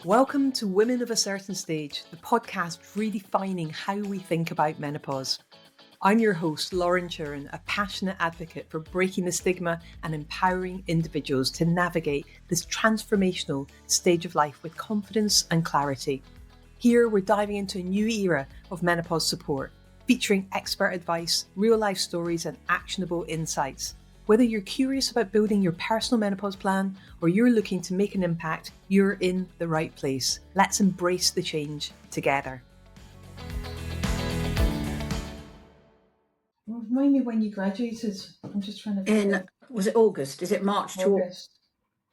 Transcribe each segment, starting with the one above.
Welcome to Women of a Certain Stage, the podcast redefining how we think about menopause. I'm your host, Lauren Churin, a passionate advocate for breaking the stigma and empowering individuals to navigate this transformational stage of life with confidence and clarity. Here, we're diving into a new era of menopause support, featuring expert advice, real-life stories, and actionable insights. Whether you're curious about building your personal menopause plan or you're looking to make an impact, you're in the right place. Let's embrace the change together. Remind me when you graduated. I'm just trying to... Was it August? Is it March to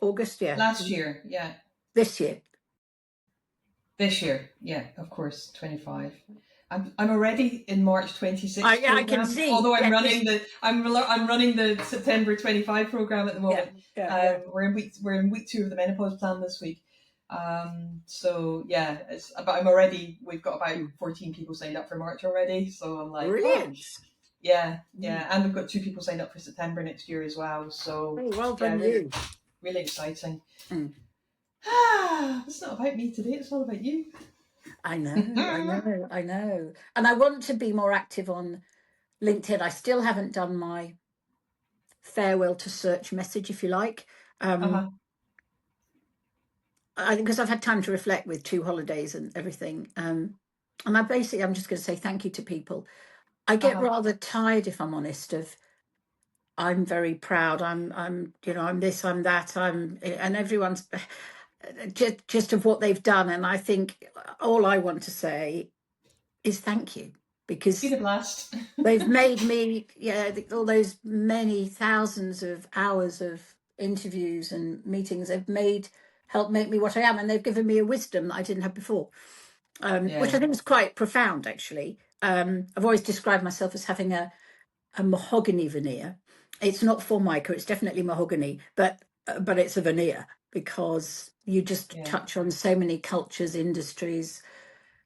August? Yeah. Last year, yeah. This year? This year, yeah, of course, 25. I'm already in March 26 program, I can see. Although I'm running the September 25 program at the moment. We're in week 2 of the menopause plan this week. So yeah, but I'm already. We've got about 14 people signed up for March already. So I'm like, brilliant. Gosh. Yeah, and we've got 2 people signed up for September next year as well. So well done, you. Really exciting. It's not about me today. It's all about you. I know. And I want to be more active on LinkedIn. I still haven't done my farewell to search message, if you like. I think because I've had time to reflect with 2 holidays and everything. And I'm just going to say thank you to people. I get rather tired, if I'm honest, of I'm very proud. I'm this, I'm that, and everyone's just of what they've done. And I think all I want to say is thank you, because be the blast. They've made me, all those many thousands of hours of interviews and meetings, they've helped make me what I am. And they've given me a wisdom that I didn't have before, which I think is quite profound, actually. I've always described myself as having a mahogany veneer. It's not Formica, it's definitely mahogany, but it's a veneer, because you just touch on so many cultures, industries,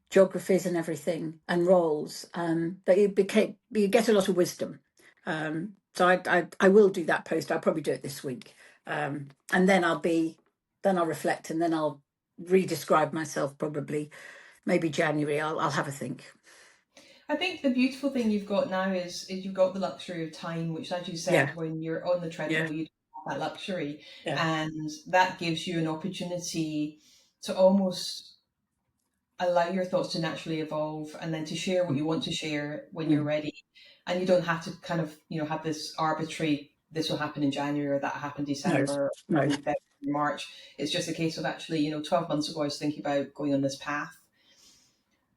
geographies and everything, and roles, that you get a lot of wisdom. So I will do that post. I'll probably do it this week, and then I'll reflect, and then I'll re-describe myself, probably maybe January. I'll have a think. I think the beautiful thing you've got now is you've got the luxury of time, which, as you said, when you're on the treadmill, you don't have that luxury. And that gives you an opportunity to almost allow your thoughts to naturally evolve, and then to share what you want to share when you're ready. And you don't have to kind of, have this arbitrary, this will happen in January or that happened December or February, March. It's just a case of actually, 12 months ago, I was thinking about going on this path.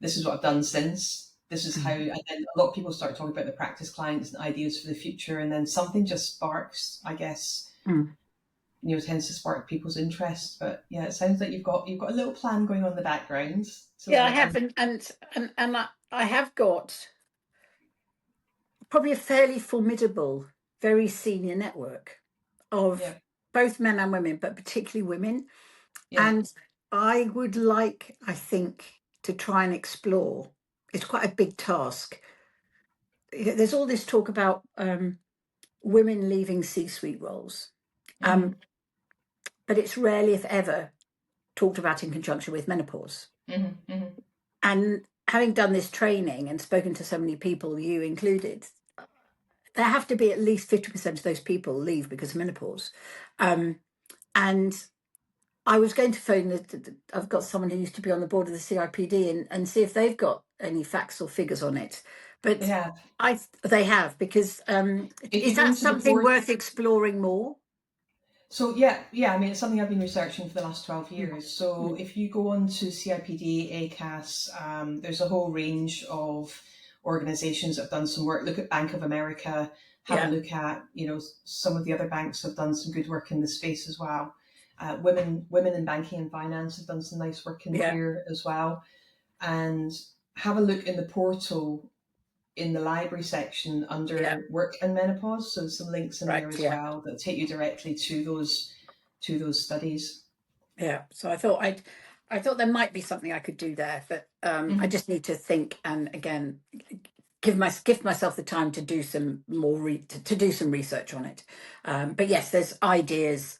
This is what I've done since. This is how, and then a lot of people start talking about the practice clients and ideas for the future, and then something just sparks, I guess, tends to spark people's interest. But yeah, it sounds like you've got a little plan going on in the background. So I have, and I have got probably a fairly formidable, very senior network of both men and women, but particularly women. And I would like, I think, to try and explore. It's quite a big task. There's all this talk about women leaving C-suite roles, but it's rarely, if ever, talked about in conjunction with menopause. And having done this training and spoken to so many people, you included, there have to be at least 50% of those people leave because of menopause. And I was going to phone I've got someone who used to be on the board of the CIPD and see if they've got any facts or figures on it. But they have, because is that something worth exploring more? So yeah. I mean, it's something I've been researching for the last 12 years. So if you go on to CIPD, ACAS, there's a whole range of organizations that have done some work. Look at Bank of America, have a look at, some of the other banks have done some good work in the space as well. Women in banking and finance have done some nice work in here as well. And have a look in the portal in the library section under work and menopause. So some links in there as well that take you directly to those studies. Yeah. So I thought there might be something I could do there, but I just need to think, and again, give myself the time to do some more to do some research on it. But yes, there's ideas.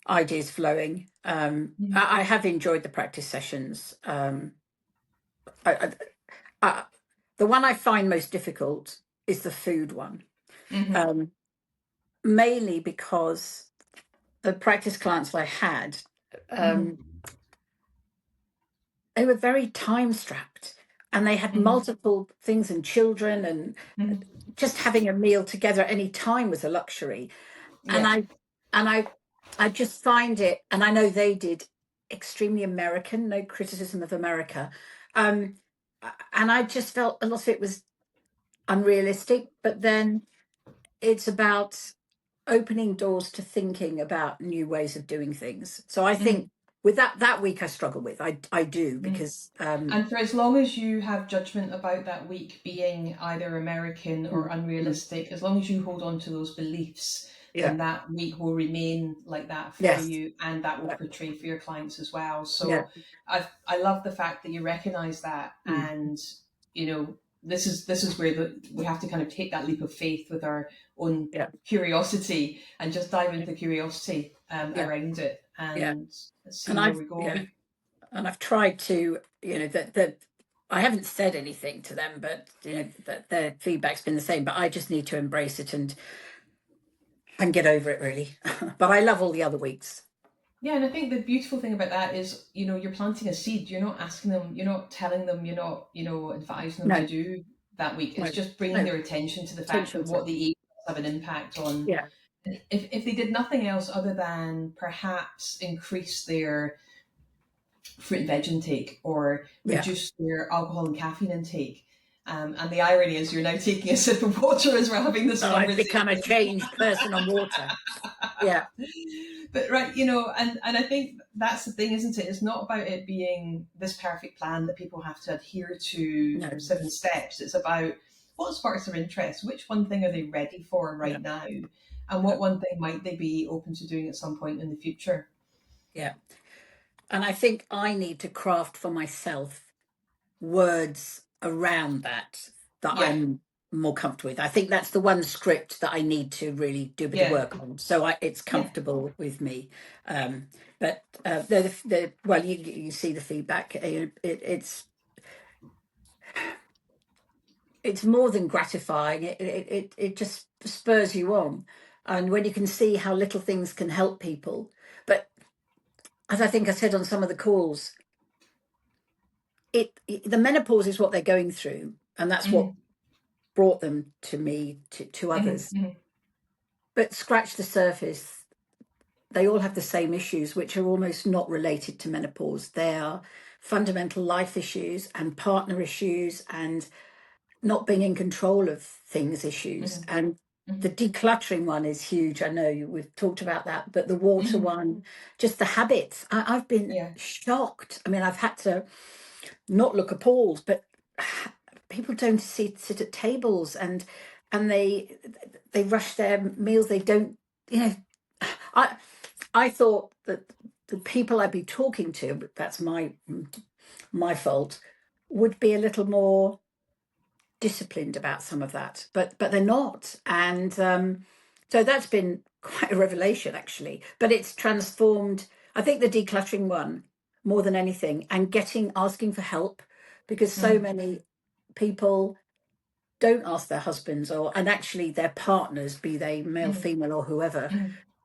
ideas flowing. I have enjoyed the practice sessions. The one I find most difficult is the food one, mainly because the practice clients I had, they were very time strapped, and they had multiple things and children, and just having a meal together at any time was a luxury. And I just find it, and I know they did, extremely American. No criticism of America, and I just felt a lot of it was unrealistic. But then it's about opening doors to thinking about new ways of doing things. So I think with that week I struggle with. I do, because and for as long as you have judgment about that week being either American or unrealistic, as long as you hold on to those beliefs, then that week will remain like that for you, and that will portray for your clients as well. So I love the fact that you recognize that, and you know, this is where we have to kind of take that leap of faith with our own curiosity, and just dive into curiosity around it, and see where we go. And I've tried to, that I haven't said anything to them, but that their feedback's been the same. But I just need to embrace it and get over it, really. But I love all the other weeks. Yeah, and I think the beautiful thing about that is, you're planting a seed. You're not asking them, you're not telling them, you're not, advising them to do that week. It's just bringing their attention to the fact that what they eat have an impact on. Yeah. If they did nothing else other than perhaps increase their fruit and veg intake, or reduce their alcohol and caffeine intake. And the irony is you're now taking a sip of water as we're having this conversation. I've become a changed person on water. Yeah. But and I think that's the thing, isn't it? It's not about it being this perfect plan that people have to adhere to 7 steps. It's about what sparks their interest, which one thing are they ready for right now, and what one thing might they be open to doing at some point in the future. Yeah. And I think I need to craft for myself words around that I'm more comfortable with. I think that's the one script that I need to really do a bit of work on, so it's comfortable with me. But well, you see the feedback. It's more than gratifying. It just spurs you on, and when you can see how little things can help people. But as I think I said on some of the calls, the menopause is what they're going through, and that's what brought them to me, to others. But scratch the surface, they all have the same issues, which are almost not related to menopause. They are fundamental life issues and partner issues and not being in control of things issues. And the decluttering one is huge. I know we've talked about that, but the water one, just the habits. I've been shocked. I mean, I've had to not look appalled, but people don't sit at tables, and they rush their meals. They don't, I thought that the people I'd be talking to, but that's my fault, would be a little more disciplined about some of that, but they're not. And so that's been quite a revelation, actually. But it's transformed, I think, the decluttering one more than anything, and asking for help, because so many people don't ask their husbands, and actually their partners, be they male, female, or whoever.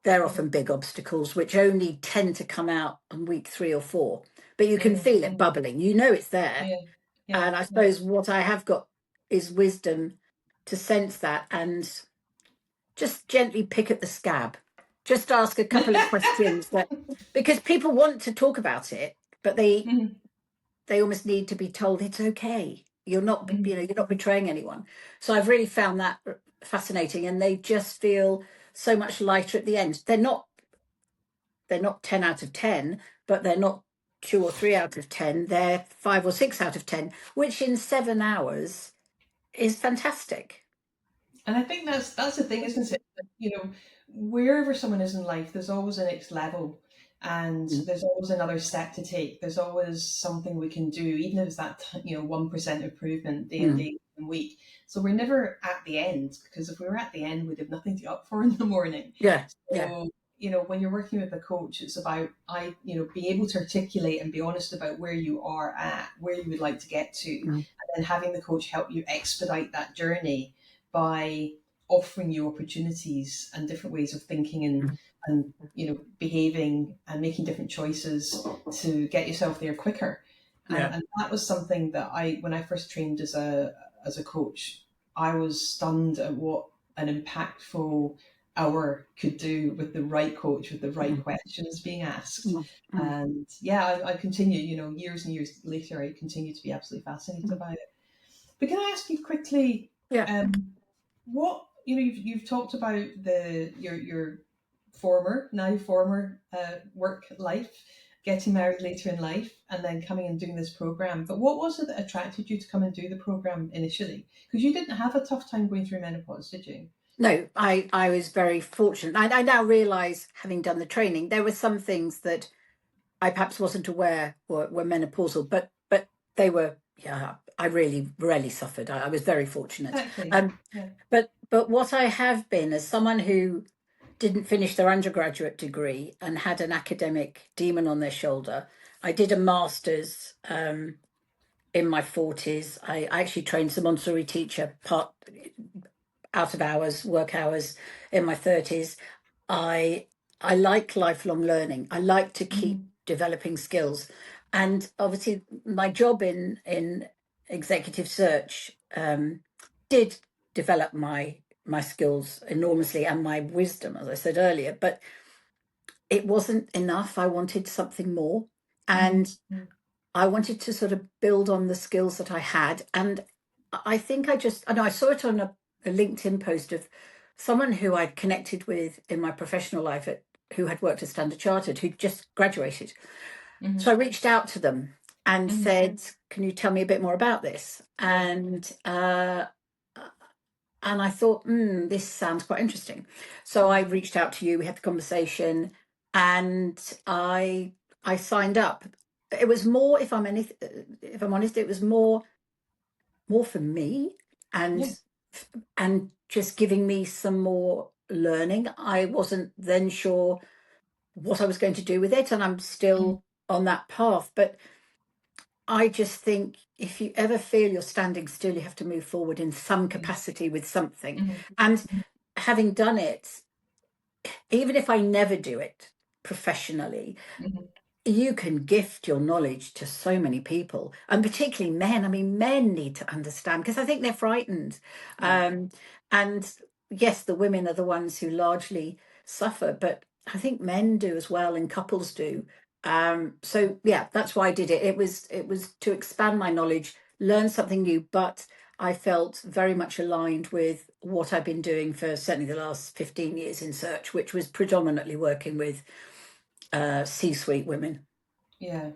They're often big obstacles, which only tend to come out on week 3 or 4. But you can feel it bubbling. It's there. And I suppose what I have got is wisdom to sense that, and just gently pick at the scab. Just ask a couple of questions, because people want to talk about it, but they almost need to be told it's okay. You're not, you're not betraying anyone. So I've really found that fascinating, and they just feel so much lighter at the end. They're not 10 out of 10, but they're not 2 or 3 out of 10. They're 5 or 6 out of 10, which in 7 hours is fantastic. And I think that's the thing, isn't it? Wherever someone is in life, there's always a next level, and there's always another step to take. There's always something we can do, even if it's that 1% improvement day and day and week. So we're never at the end, because if we were at the end, we'd have nothing to up for in the morning. Yeah. So when you're working with a coach, it's about being able to articulate and be honest about where you are at, where you would like to get to, and then having the coach help you expedite that journey by offering you opportunities and different ways of thinking and behaving and making different choices to get yourself there quicker. And that was something that when I first trained as a coach, I was stunned at what an impactful hour could do with the right coach, with the right questions being asked. And I continue, years and years later, I continue to be absolutely fascinated about it. But can I ask you quickly, what, you've talked about your now former work life, getting married later in life, and then coming and doing this program. But what was it that attracted you to come and do the program initially? Because you didn't have a tough time going through menopause, did you? No, I was very fortunate. I now realise, having done the training, there were some things that I perhaps wasn't aware were menopausal, but they were. Yeah, I really rarely suffered. I was very fortunate. Exactly. But what I have been, as someone who didn't finish their undergraduate degree and had an academic demon on their shoulder, I did a master's in my 40s. I actually trained as a Montessori teacher, part out of hours, work hours, in my 30s. I like lifelong learning. I like to keep developing skills. And obviously my job in executive search did develop my skills enormously and my wisdom, as I said earlier, but it wasn't enough. I wanted something more. And I wanted to sort of build on the skills that I had. And I think I saw it on a LinkedIn post of someone who I'd connected with in my professional life who had worked at Standard Chartered, who'd just graduated. So I reached out to them and said, can you tell me a bit more about this? And I thought, this sounds quite interesting. So I reached out to you, we had the conversation, and I signed up. It was more, if I'm honest, it was more for me and just giving me some more learning. I wasn't then sure what I was going to do with it, and I'm still on that path. But I just think if you ever feel you're standing still, you have to move forward in some capacity with something. And having done it, even if I never do it professionally, you can gift your knowledge to so many people, and particularly men. I mean, men need to understand, because I think they're frightened. And yes, the women are the ones who largely suffer, but I think men do as well, and couples do. So yeah, that's why I did it. It was to expand my knowledge, learn something new, but I felt very much aligned with what I've been doing for certainly the last 15 years in search, which was predominantly working with C-suite women. Yeah.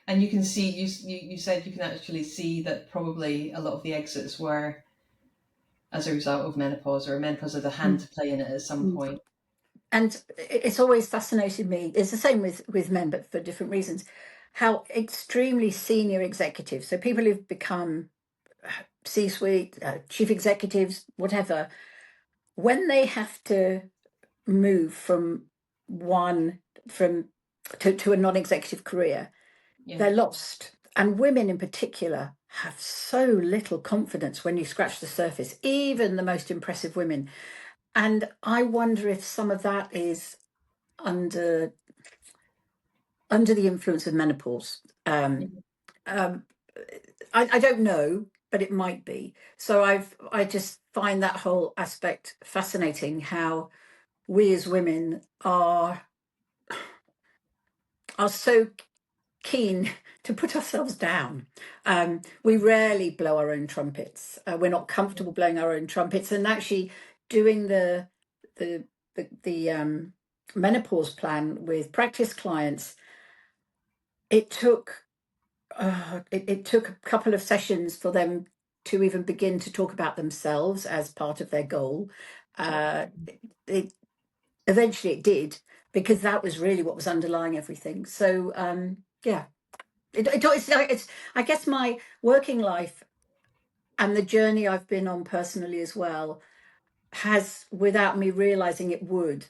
And you can see, you said you can actually see that probably a lot of the exits were as a result of menopause, or menopause had a hand to play in it at some point. And it's always fascinated me, it's the same with men, but for different reasons, how extremely senior executives, so people who've become C-suite, chief executives, whatever, when they have to move from to a non-executive career, they're lost. And women in particular have so little confidence when you scratch the surface, even the most impressive women. And I wonder if some of that is under the influence of menopause. I don't know, but it might be. So I just find that whole aspect fascinating, how we as women are so keen to put ourselves down. We rarely blow our own trumpets. We're not comfortable blowing our own trumpets, and actually doing the menopause plan with practice clients, it took a couple of sessions for them to even begin to talk about themselves as part of their goal. Eventually it did, because that was really what was underlying everything. So it's I guess my working life and the journey I've been on personally as well has, without me realizing it would,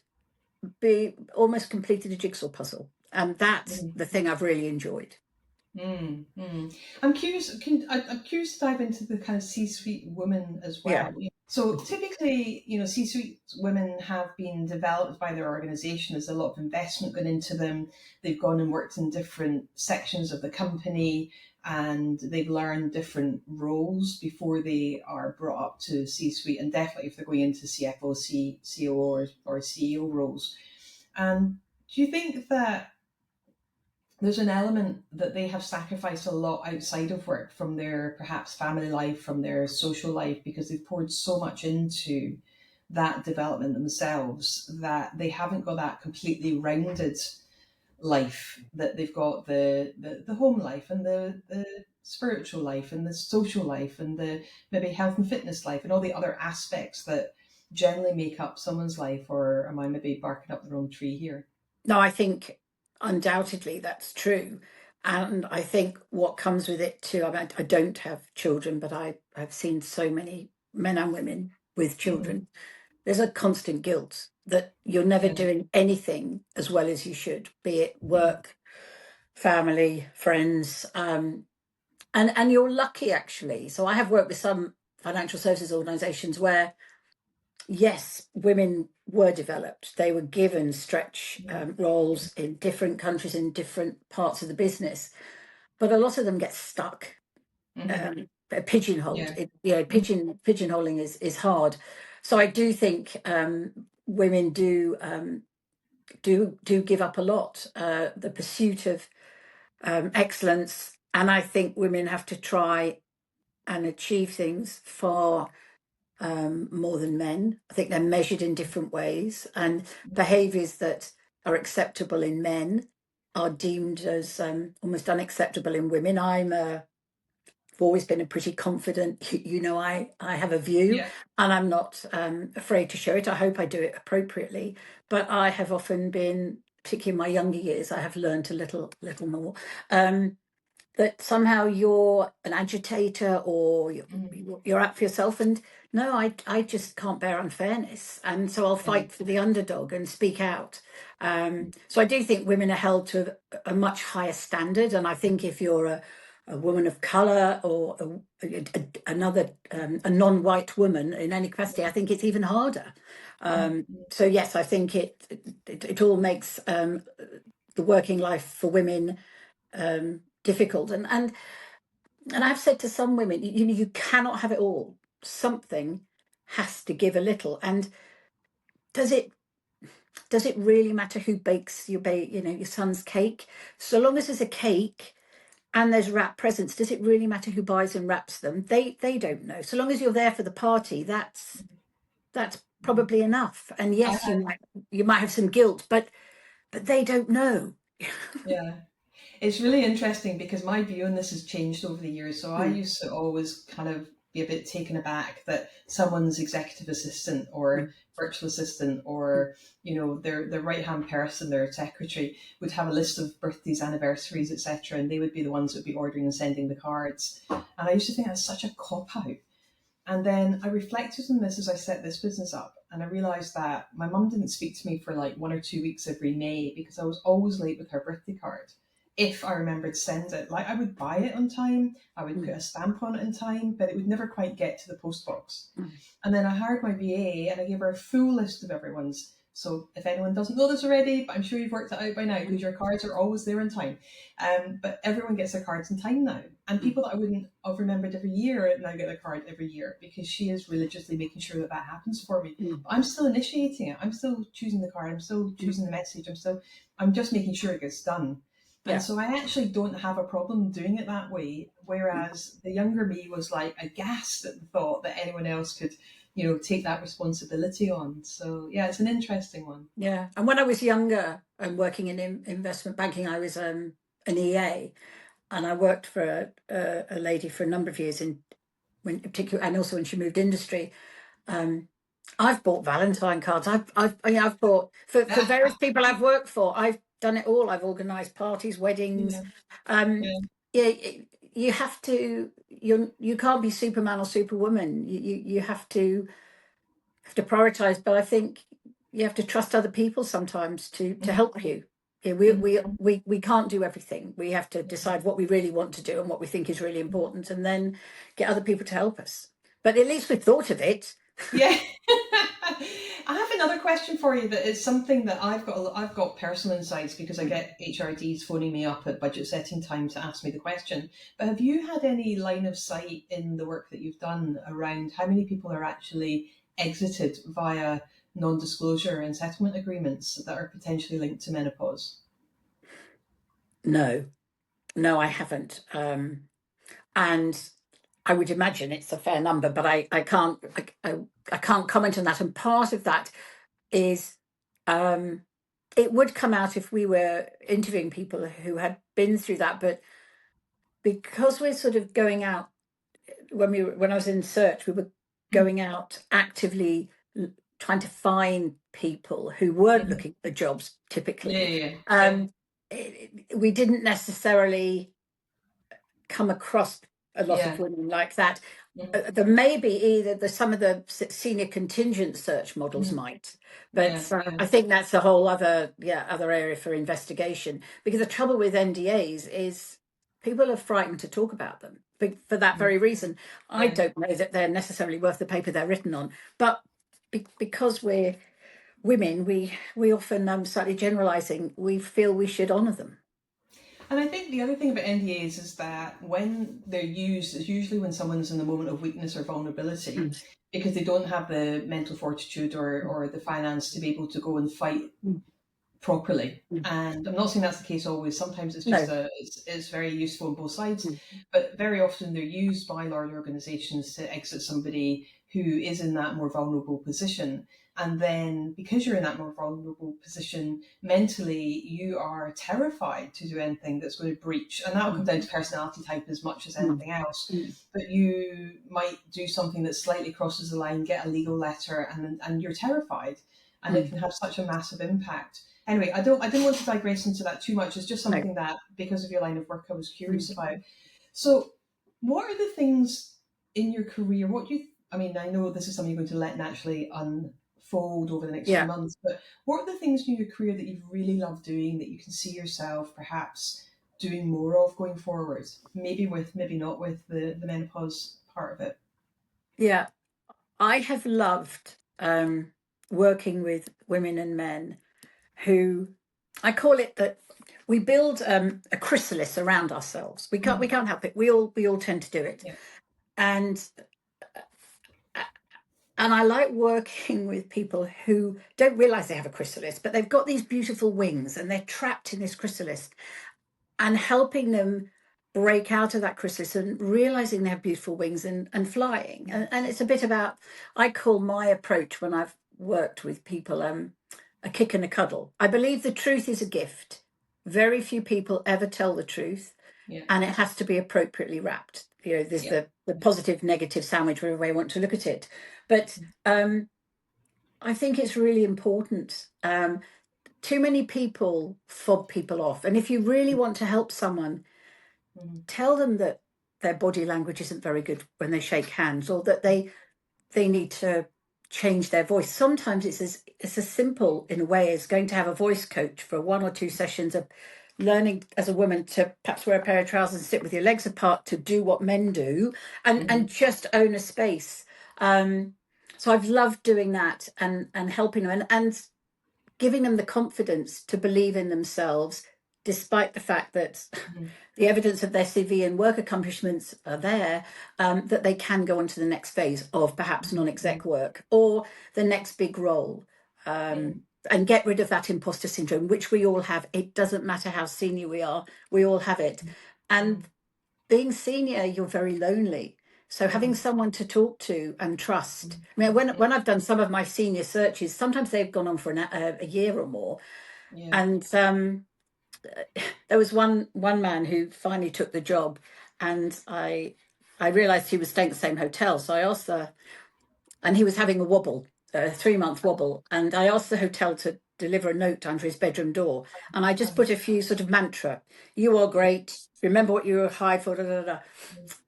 almost completed a jigsaw puzzle, and that's the thing I've really enjoyed. I'm curious. I'm curious to dive into the kind of C-suite women as well. Yeah. So typically, C-suite women have been developed by their organization. There's a lot of investment gone into them. They've gone and worked in different sections of the company, and they've learned different roles before they are brought up to C-suite. And definitely, if they're going into CFO, COO, or CEO roles. And do you think that there's an element that they have sacrificed a lot outside of work, from their perhaps family life, from their social life, because they've poured so much into that development themselves that they haven't got that completely rounded life, that they've got the home life and the spiritual life and the social life and the maybe health and fitness life and all the other aspects that generally make up someone's life. Or am I maybe barking up the wrong tree here? No, I think undoubtedly that's true. And I think what comes with it too, I mean, I don't have children, but I've seen so many men and women with children. There's a constant guilt that you're never doing anything as well as you should, be it work, family, friends. And you're lucky, actually. So I have worked with some financial services organizations where, yes, women were developed. They were given stretch roles in different countries, in different parts of the business. But a lot of them get stuck, pigeonholed. Pigeonholing is hard. So I do think women do give up a lot, the pursuit of excellence. And I think women have to try and achieve things far more than men. I think they're measured in different ways, and behaviours that are acceptable in men are deemed as almost unacceptable in women. I've always been a pretty confident, I have a view, and I'm not afraid to show it. I hope I do it appropriately, but I have often been, particularly in my younger years, I have learned a little more. That somehow you're an agitator, or you're out for yourself. And no, I just can't bear unfairness. And so I'll fight for the underdog and speak out. So I do think women are held to a much higher standard. And I think if you're a woman of colour, or a non-white woman in any capacity, I think it's even harder. So yes, I think it all makes the working life for women difficult. And I've said to some women, you cannot have it all. Something has to give a little. And does it really matter who bakes your son's cake? So long as there's a cake and there's wrap presents, does it really matter who buys and wraps them? They don't know. So long as you're there for the party, that's probably enough. And yes, you might have some guilt, but they don't know. Yeah. It's really interesting because my view on this has changed over the years. So I used to always kind of be a bit taken aback that someone's executive assistant or virtual assistant, or their right hand person, their secretary, would have a list of birthdays, anniversaries, etc., and they would be the ones that would be ordering and sending the cards. And I used to think that's such a cop out. And then I reflected on this as I set this business up, and I realized that my mum didn't speak to me for like 1 or 2 weeks every May because I was always late with her birthday card. If I remembered to send it, like I would buy it on time, I would put a stamp on it in time, but it would never quite get to the post box. And then I hired my VA and I gave her a full list of everyone's. So if anyone doesn't know this already, but I'm sure you've worked it out by now because your cards are always there in time. But everyone gets their cards in time now. And people that I wouldn't have remembered every year now get their card every year, because she is religiously making sure that happens for me. But I'm still initiating it. I'm still choosing the card. I'm still choosing the message. I'm just making sure it gets done. And so I actually don't have a problem doing it that way. Whereas the younger me was like aghast at the thought that anyone else could, take that responsibility on. So yeah, it's an interesting one. Yeah. And when I was younger and working in investment banking, I was an EA, and I worked for a lady for a number of years particular, and also when she moved industry. I've bought Valentine cards. I've bought for various people I've worked for. I've done it all. I've organised parties, weddings. You have to. You can't be Superman or Superwoman. You have to prioritise. But I think you have to trust other people sometimes to help you. Yeah, we can't do everything. We have to decide what we really want to do and what we think is really important, and then get other people to help us. But at least we've thought of it. Yeah. I have another question for you that is something that I've got personal insights because I get HRDs phoning me up at budget setting time to ask me the question. But have you had any line of sight in the work that you've done around how many people are actually exited via non-disclosure and settlement agreements that are potentially linked to menopause? No, I haven't. And I would imagine it's a fair number, but I can't comment on that. And part of that is it would come out if we were interviewing people who had been through that, but because we're sort of going out when I was in search, we were going out actively trying to find people who weren't looking for jobs typically. We didn't necessarily come across a lot of women like that. There may be either some of the senior contingent search models might, but I think that's a whole other area for investigation, because the trouble with NDAs is people are frightened to talk about them for that very reason. I don't know that they're necessarily worth the paper they're written on, but because we're women, we often, slightly generalizing, we feel we should honor them. And I think the other thing about NDAs is that when they're used, it's usually when someone's in a moment of weakness or vulnerability, because they don't have the mental fortitude or the finance to be able to go and fight properly. And I'm not saying that's the case always. Sometimes it's just it's very useful on both sides, but very often they're used by large organizations to exit somebody who is in that more vulnerable position. And then because you're in that more vulnerable position, mentally you are terrified to do anything that's going to breach. And that'll come down to personality type as much as anything else. But you might do something that slightly crosses the line, get a legal letter, and you're terrified. And it can have such a massive impact. Anyway, I didn't want to digress into that too much. It's just something that, because of your line of work, I was curious about. So what are the things in your career? I know this is something you're going to let naturally unfold over the next few months, but what are the things in your career that you've really loved doing that you can see yourself perhaps doing more of going forward? Maybe not with the menopause part of it. Yeah, I have loved working with women and men who, I call it that we build a chrysalis around ourselves. We can't help it. We all tend to do it. And I like working with people who don't realize they have a chrysalis, but they've got these beautiful wings and they're trapped in this chrysalis, and helping them break out of that chrysalis and realizing they have beautiful wings and flying. And it's a bit about, I call my approach when I've worked with people, a kick and a cuddle. I believe the truth is a gift. Very few people ever tell the truth, and it has to be appropriately wrapped. There's the positive, negative sandwich, wherever way I want to look at it. But I think it's really important. Too many people fob people off. And if you really want to help someone, tell them that their body language isn't very good when they shake hands, or that they need to change their voice. Sometimes it's as simple in a way as going to have a voice coach for 1 or 2 sessions of learning as a woman to perhaps wear a pair of trousers and sit with your legs apart, to do what men do, and just own a space. So I've loved doing that and helping them and giving them the confidence to believe in themselves, despite the fact that the evidence of their CV and work accomplishments are there, that they can go on to the next phase of perhaps non-exec work or the next big role, and get rid of that imposter syndrome, which we all have. It doesn't matter how senior we are, we all have it. And being senior, you're very lonely. So having someone to talk to and trust. I mean, when I've done some of my senior searches, sometimes they've gone on for a year or more. And there was one man who finally took the job, and I realized he was staying at the same hotel. So I asked and he was having a wobble, a 3-month wobble. And I asked the hotel to deliver a note under his bedroom door. And I just put a few sort of mantra: "You are great. Remember what you were hired for." Da, da, da.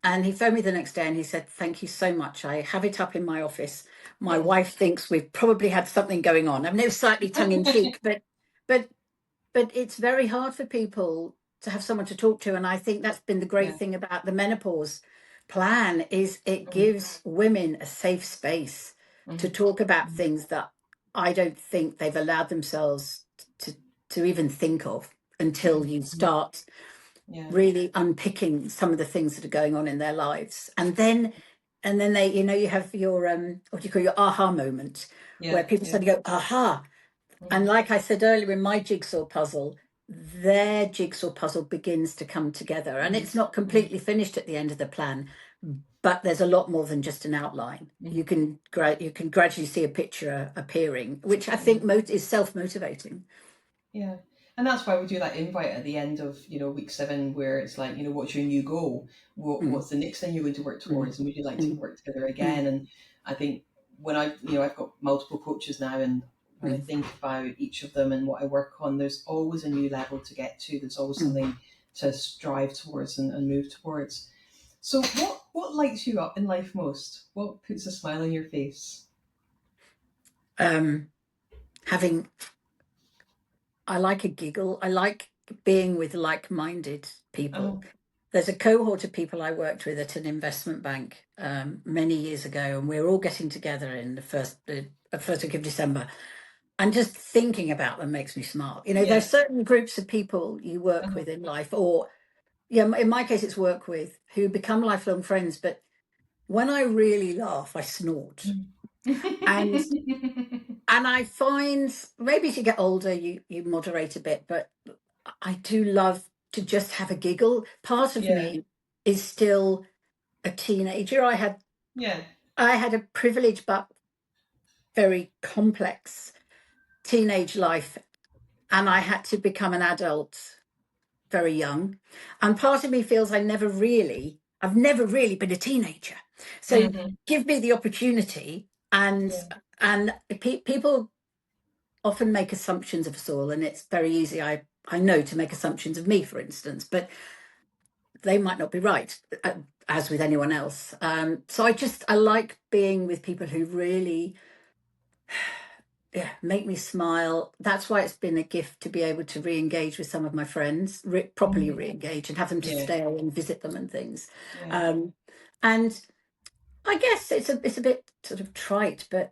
And he phoned me the next day and he said, "Thank you so much. I have it up in my office. my wife thinks we've probably had something going on. I mean, it's slightly tongue in cheek, but it's very hard for people to have someone to talk to. And I think that's been the great thing about the menopause plan, is it gives women a safe space to talk about things that I don't think they've allowed themselves to even think of until you start really unpicking some of the things that are going on in their lives. And then they, you have your what do you call your aha moment, where people suddenly go, aha. And like I said earlier, in my jigsaw puzzle, their jigsaw puzzle begins to come together. And it's not completely finished at the end of the plan, but there's a lot more than just an outline. You can gradually see a picture appearing, which I think is self-motivating. Yeah. And that's why we do that invite at the end of, week 7, where it's like, what's your new goal? What's the next thing you're going to work towards? And would you like to work together again? And I think when I've got multiple coaches now, and when I think about each of them and what I work on, there's always a new level to get to. There's always something to strive towards and move towards. So what lights you up in life most? What puts a smile on your face? I like a giggle. I like being with like-minded people. There's a cohort of people I worked with at an investment bank many years ago, and we're all getting together in the first week of December. And just thinking about them makes me smile. There's certain groups of people you work with in life, or in my case, it's work with, who become lifelong friends. But when I really laugh, I snort. And I find maybe as you get older, you moderate a bit, but I do love to just have a giggle. Part of me is still a teenager. I had a privileged but very complex teenage life, and I had to become an adult very young. And part of me feels I've never really been a teenager. So give me the opportunity. And people often make assumptions of us all, and it's very easy, I know, to make assumptions of me, for instance, but they might not be right, as with anyone else. So I like being with people who really make me smile. That's why it's been a gift to be able to re-engage with some of my friends, properly re-engage, and have them to stay and visit them and things. And I guess it's a bit sort of trite, but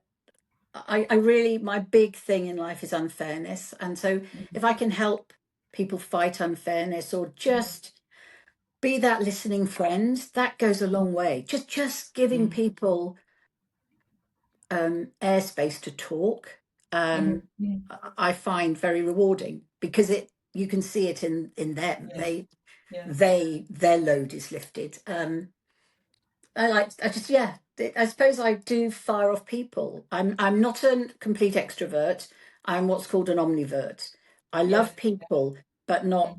I really, my big thing in life is unfairness. And so if I can help people fight unfairness, or just be that listening friend, that goes a long way. Just giving people airspace to talk, I find very rewarding, because you can see it in them. Their load is lifted. I suppose I do fire off people. I'm not a complete extrovert. I'm what's called an omnivert. I love people, but not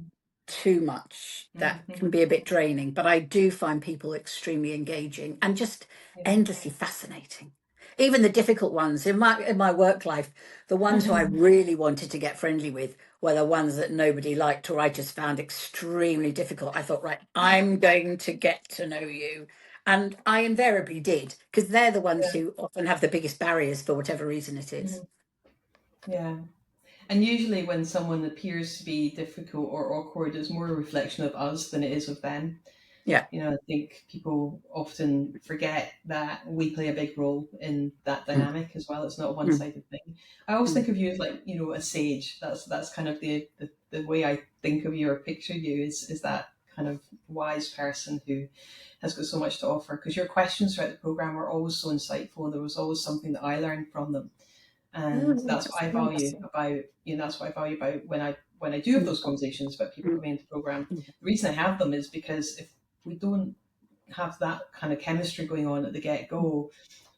too much. That can be a bit draining, but I do find people extremely engaging and just endlessly fascinating. Even the difficult ones in my work life, the ones who I really wanted to get friendly with were the ones that nobody liked, or I just found extremely difficult. I thought, right, I'm going to get to know you. And I invariably did, because they're the ones who often have the biggest barriers for whatever reason it is. Yeah. And usually when someone appears to be difficult or awkward, it's more a reflection of us than it is of them. Yeah. I think people often forget that we play a big role in that dynamic as well. It's not a one-sided thing. I always think of you as like, a sage. That's kind of the way I think of you or picture you, is that kind of wise person who has got so much to offer. Because your questions throughout the program were always so insightful, and there was always something that I learned from them. And that's what I value about, that's what I value about when I do have those conversations about people coming into the program. The reason I have them is because if we don't have that kind of chemistry going on at the get-go,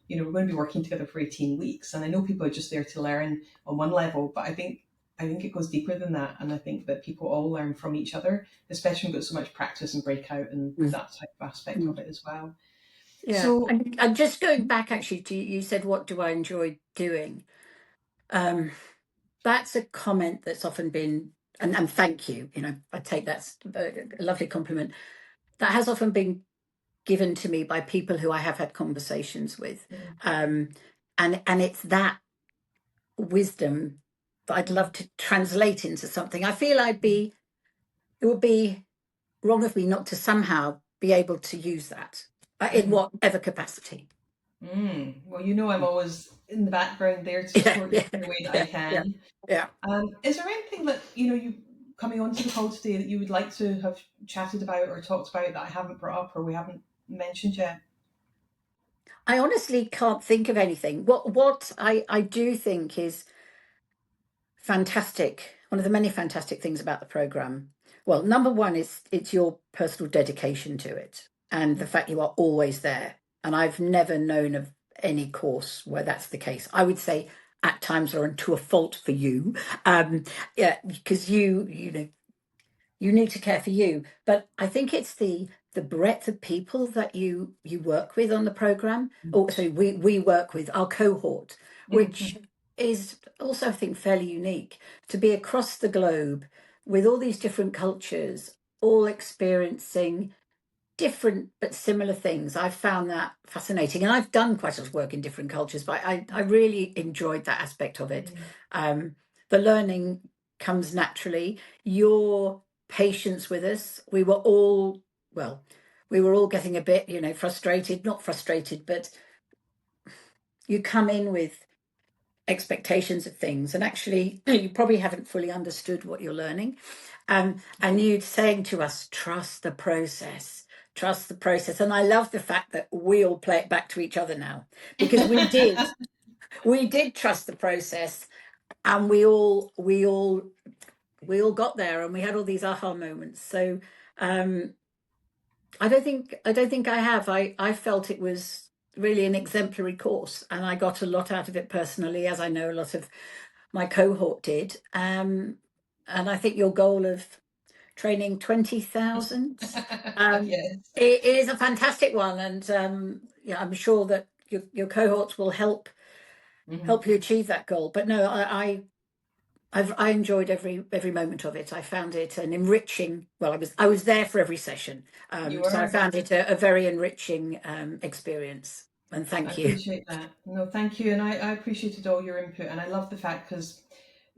we're going to be working together for 18 weeks. And I know people are just there to learn on one level, but I think it goes deeper than that. And I think that people all learn from each other, especially when we've got so much practice and breakout and that type of aspect of it as well. Yeah. So, and just going back actually to, you said, what do I enjoy doing? That's a comment that's often been, and thank you, I take that's a lovely compliment, that has often been given to me by people who I have had conversations with. And it's that wisdom that I'd love to translate into something. I feel it would be wrong of me not to somehow be able to use that in whatever capacity. Well, I'm always in the background there to support you in the way that I can. Yeah. Is there anything that, you coming onto the call today that you would like to have chatted about or talked about that I haven't brought up or we haven't mentioned yet? I honestly can't think of anything. What I do think is fantastic, one of the many fantastic things about the program, well, number one is it's your personal dedication to it and the fact you are always there. And I've never known of any course where that's the case. I would say at times, Lauren, to a fault for you, because you need to care for you. But I think it's the breadth of people that you work with on the program. So we work with our cohort, which is also, I think, fairly unique to be across the globe with all these different cultures, all experiencing different but similar things. I've found that fascinating, and I've done quite a lot of work in different cultures, but I really enjoyed that aspect of it. The learning comes naturally. Your patience with us, we were all getting a bit, frustrated, not frustrated, but you come in with expectations of things, and actually you probably haven't fully understood what you're learning. And you saying to us, trust the process. And I love the fact that we all play it back to each other now, because we did trust the process, and we all got there, and we had all these aha moments. So I don't think I have. I felt it was really an exemplary course, and I got a lot out of it personally, as I know a lot of my cohort did. And I think your goal of training 20,000, Yes. it is a fantastic one, and I'm sure that your cohorts will help you achieve that goal. But no, I enjoyed every moment of it. I found it an enriching. Well, I was there for every session, so I found it a very enriching experience. And thank you. I appreciate that. No, thank you, and I appreciated all your input, and I love the fact because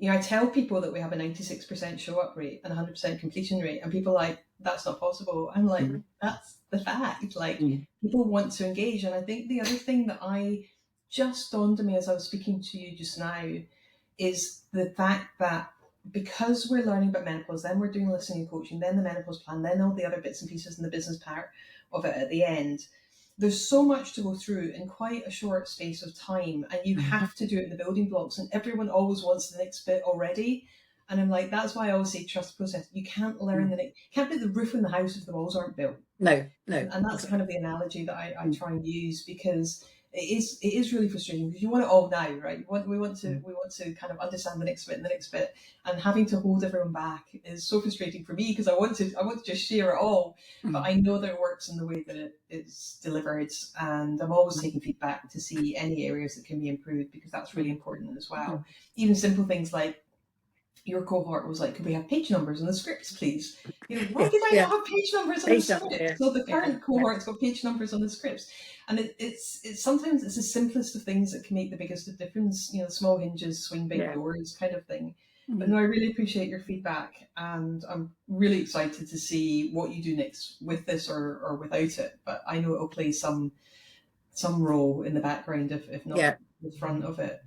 I tell people that we have a 96% show up rate and 100% completion rate, and people are like, that's not possible. I'm like, that's the fact. Like, people want to engage, and I think the other thing that just dawned on me as I was speaking to you just now is the fact that because we're learning about menopause, then we're doing listening and coaching, then the menopause plan, then all the other bits and pieces and the business part of it at the end. There's so much to go through in quite a short space of time, and you have to do it in the building blocks, and everyone always wants the next bit already. And I'm like, that's why I always say trust the process. You can't learn can't put the roof in the house if the walls aren't built. No. And that's kind of the analogy that I try and use, because it is really frustrating because you want it all now, right? We want to kind of understand the next bit, and having to hold everyone back is so frustrating for me because I want to just share it all, but I know that it works in the way that it is delivered, and I'm always taking feedback to see any areas that can be improved, because that's really important as well. Even simple things like your cohort was like, could we have page numbers on the scripts, please? Why did I not have page numbers on the scripts? So the current cohort's got page numbers on the scripts. And it's sometimes it's the simplest of things that can make the biggest of difference, small hinges swing big doors kind of thing. But no, I really appreciate your feedback, and I'm really excited to see what you do next with this or without it. But I know it'll play some role in the background, if not the front of it.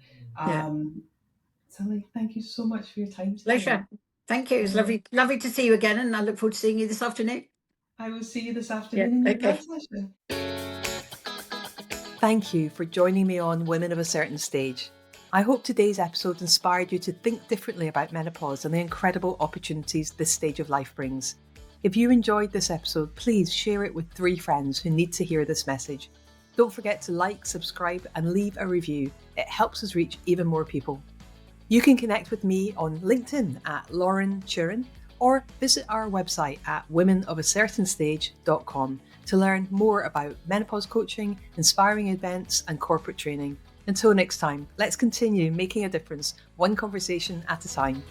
Sally, thank you so much for your time today. Pleasure. Thank you. It's lovely to see you again, and I look forward to seeing you this afternoon. I will see you this afternoon in your session. Thank you for joining me on Women of a Certain Stage. I hope today's episode inspired you to think differently about menopause and the incredible opportunities this stage of life brings. If you enjoyed this episode, please share it with 3 friends who need to hear this message. Don't forget to like, subscribe, and leave a review. It helps us reach even more people. You can connect with me on LinkedIn at Lauren Turin, or visit our website at womenofacertainstage.com to learn more about menopause coaching, inspiring events, and corporate training. Until next time, let's continue making a difference, one conversation at a time.